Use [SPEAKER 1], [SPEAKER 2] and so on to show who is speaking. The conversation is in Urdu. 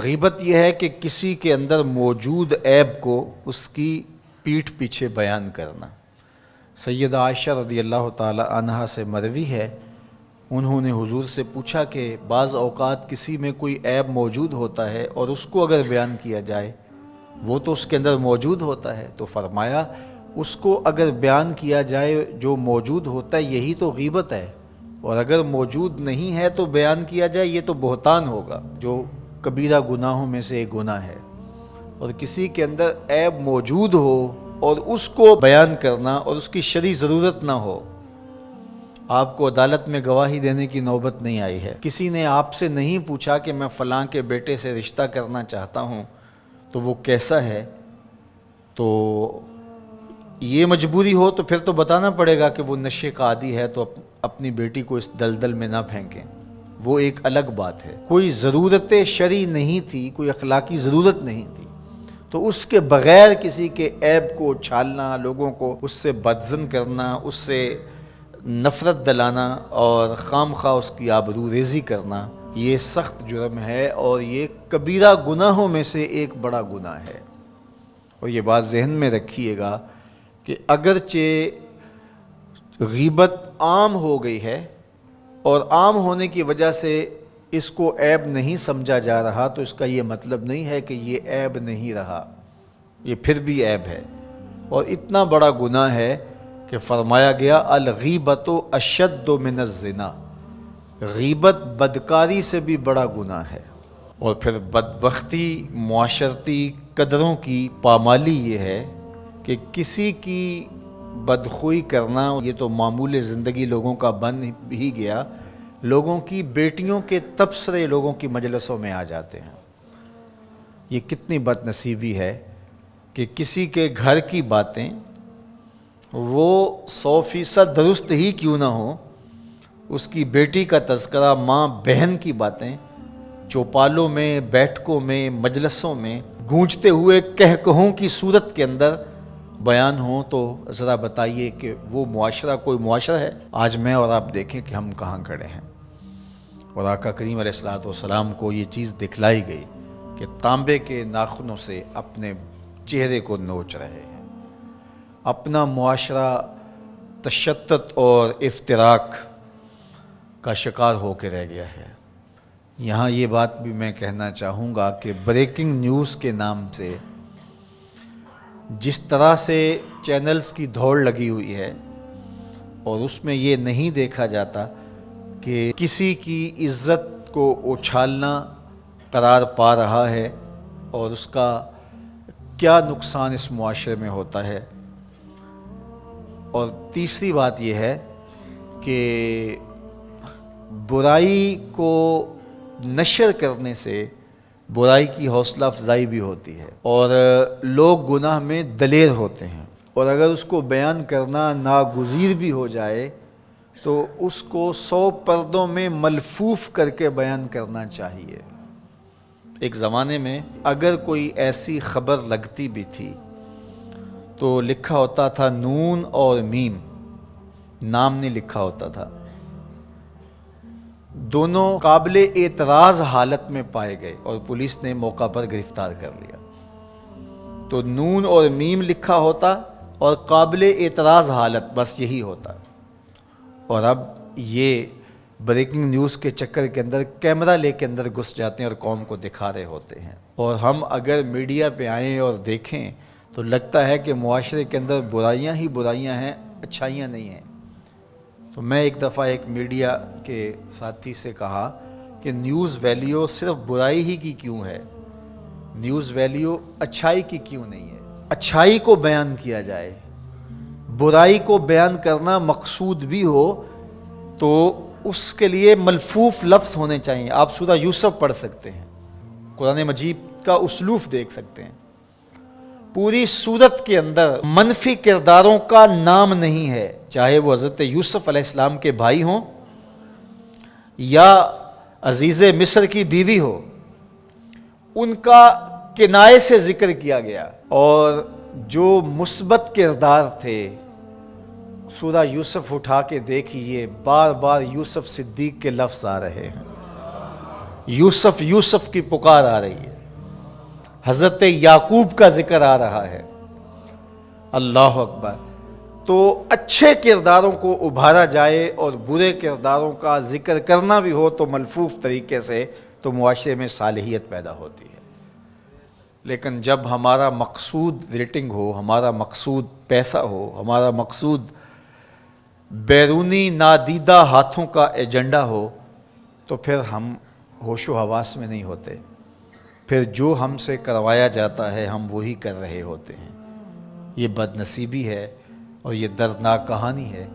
[SPEAKER 1] غیبت یہ ہے کہ کسی کے اندر موجود عیب کو اس کی پیٹھ پیچھے بیان کرنا۔ سیدہ عائشہ رضی اللہ تعالی عنہا سے مروی ہے، انہوں نے حضور سے پوچھا کہ بعض اوقات کسی میں کوئی عیب موجود ہوتا ہے اور اس کو اگر بیان کیا جائے، وہ تو اس کے اندر موجود ہوتا ہے، تو فرمایا اس کو اگر بیان کیا جائے جو موجود ہوتا ہے یہی تو غیبت ہے، اور اگر موجود نہیں ہے تو بیان کیا جائے یہ تو بہتان ہوگا، جو کبیرہ گناہوں میں سے ایک گناہ ہے۔ اور کسی کے اندر عیب موجود ہو اور اس کو بیان کرنا اور اس کی شرعی ضرورت نہ ہو۔ آپ کو عدالت میں گواہی دینے کی نوبت نہیں آئی ہے، کسی نے آپ سے نہیں پوچھا کہ میں فلاں کے بیٹے سے رشتہ کرنا چاہتا ہوں تو وہ کیسا ہے، تو یہ مجبوری ہو تو پھر تو بتانا پڑے گا کہ وہ نشے کا عادی ہے، تو اپنی بیٹی کو اس دلدل میں نہ پھینکیں، وہ ایک الگ بات ہے۔ کوئی ضرورت شرعی نہیں تھی، کوئی اخلاقی ضرورت نہیں تھی، تو اس کے بغیر کسی کے عیب کو چھالنا، لوگوں کو اس سے بدظن کرنا، اس سے نفرت دلانا اور خام خواہ اس کی آبرو ریزی کرنا، یہ سخت جرم ہے اور یہ کبیرہ گناہوں میں سے ایک بڑا گناہ ہے۔ اور یہ بات ذہن میں رکھیے گا کہ اگرچہ غیبت عام ہو گئی ہے اور عام ہونے کی وجہ سے اس کو عیب نہیں سمجھا جا رہا، تو اس کا یہ مطلب نہیں ہے کہ یہ عیب نہیں رہا، یہ پھر بھی عیب ہے، اور اتنا بڑا گناہ ہے کہ فرمایا گیا الغیبۃ اشد من الزنا، غیبت بدکاری سے بھی بڑا گناہ ہے۔ اور پھر بدبختی، معاشرتی قدروں کی پامالی یہ ہے کہ کسی کی بدخوئی کرنا یہ تو معمول زندگی لوگوں کا بن ہی گیا، لوگوں کی بیٹیوں کے تبصرے لوگوں کی مجلسوں میں آ جاتے ہیں۔ یہ کتنی بد نصیبی ہے کہ کسی کے گھر کی باتیں وہ 100% درست ہی کیوں نہ ہو، اس کی بیٹی کا تذکرہ، ماں بہن کی باتیں چوپالوں میں، بیٹھکوں میں، مجلسوں میں گونجتے ہوئے کہکہوں کی صورت کے اندر بیان ہوں، تو ذرا بتائیے کہ وہ معاشرہ کوئی معاشرہ ہے؟ آج میں اور آپ دیکھیں کہ ہم کہاں کھڑے ہیں۔ اور آقا کریم علیہ الصلوۃ والسلام کو یہ چیز دکھلائی گئی کہ تانبے کے ناخنوں سے اپنے چہرے کو نوچ رہے ہیں۔ اپنا معاشرہ تشدد اور افتراق کا شکار ہو کے رہ گیا ہے۔ یہاں یہ بات بھی میں کہنا چاہوں گا کہ بریکنگ نیوز کے نام سے جس طرح سے چینلز کی دوڑ لگی ہوئی ہے، اور اس میں یہ نہیں دیکھا جاتا کہ کسی کی عزت کو اچھالنا قرار پا رہا ہے اور اس کا کیا نقصان اس معاشرے میں ہوتا ہے۔ اور تیسری بات یہ ہے کہ برائی کو نشر کرنے سے برائی کی حوصلہ افزائی بھی ہوتی ہے، اور لوگ گناہ میں دلیر ہوتے ہیں، اور اگر اس کو بیان کرنا ناگزیر بھی ہو جائے تو اس کو 100 پردوں میں ملفوف کر کے بیان کرنا چاہیے۔ ایک زمانے میں اگر کوئی ایسی خبر لگتی بھی تھی تو لکھا ہوتا تھا نون اور میم، نام نہیں لکھا ہوتا تھا، دونوں قابل اعتراض حالت میں پائے گئے اور پولیس نے موقع پر گرفتار کر لیا۔ تو نون اور میم لکھا ہوتا اور قابل اعتراض حالت، بس یہی ہوتا۔ اور اب یہ بریکنگ نیوز کے چکر کے اندر کیمرہ لے کے اندر گھس جاتے ہیں اور قوم کو دکھا رہے ہوتے ہیں، اور ہم اگر میڈیا پہ آئیں اور دیکھیں تو لگتا ہے کہ معاشرے کے اندر برائیاں ہی برائیاں ہیں، اچھائیاں نہیں ہیں۔ تو میں ایک دفعہ ایک میڈیا کے ساتھی سے کہا کہ نیوز ویلیو صرف برائی ہی کی کیوں ہے، نیوز ویلیو اچھائی کی کیوں نہیں ہے؟ اچھائی کو بیان کیا جائے، برائی کو بیان کرنا مقصود بھی ہو تو اس کے لیے ملفوف لفظ ہونے چاہیے۔ آپ سورہ یوسف پڑھ سکتے ہیں، قرآن مجید کا اسلوب دیکھ سکتے ہیں، پوری سورت کے اندر منفی کرداروں کا نام نہیں ہے، چاہے وہ حضرت یوسف علیہ السلام کے بھائی ہوں یا عزیز مصر کی بیوی ہو، ان کا کنایے سے ذکر کیا گیا۔ اور جو مثبت کردار تھے، سورہ یوسف اٹھا کے دیکھیے، بار بار یوسف صدیق کے لفظ آ رہے ہیں، یوسف یوسف کی پکار آ رہی ہے۔ حضرت یعقوب کا ذکر آ رہا ہے۔ اللہ اکبر۔ تو اچھے کرداروں کو ابھارا جائے اور برے کرداروں کا ذکر کرنا بھی ہو تو ملفوف طریقے سے، تو معاشرے میں صالحیت پیدا ہوتی ہے۔ لیکن جب ہمارا مقصود ریٹنگ ہو، ہمارا مقصود پیسہ ہو، ہمارا مقصود بیرونی نادیدہ ہاتھوں کا ایجنڈا ہو، تو پھر ہم ہوش و حواس میں نہیں ہوتے، پھر جو ہم سے کروایا جاتا ہے ہم وہی کر رہے ہوتے ہیں۔ یہ بد نصیبی ہے اور یہ دردناک کہانی ہے۔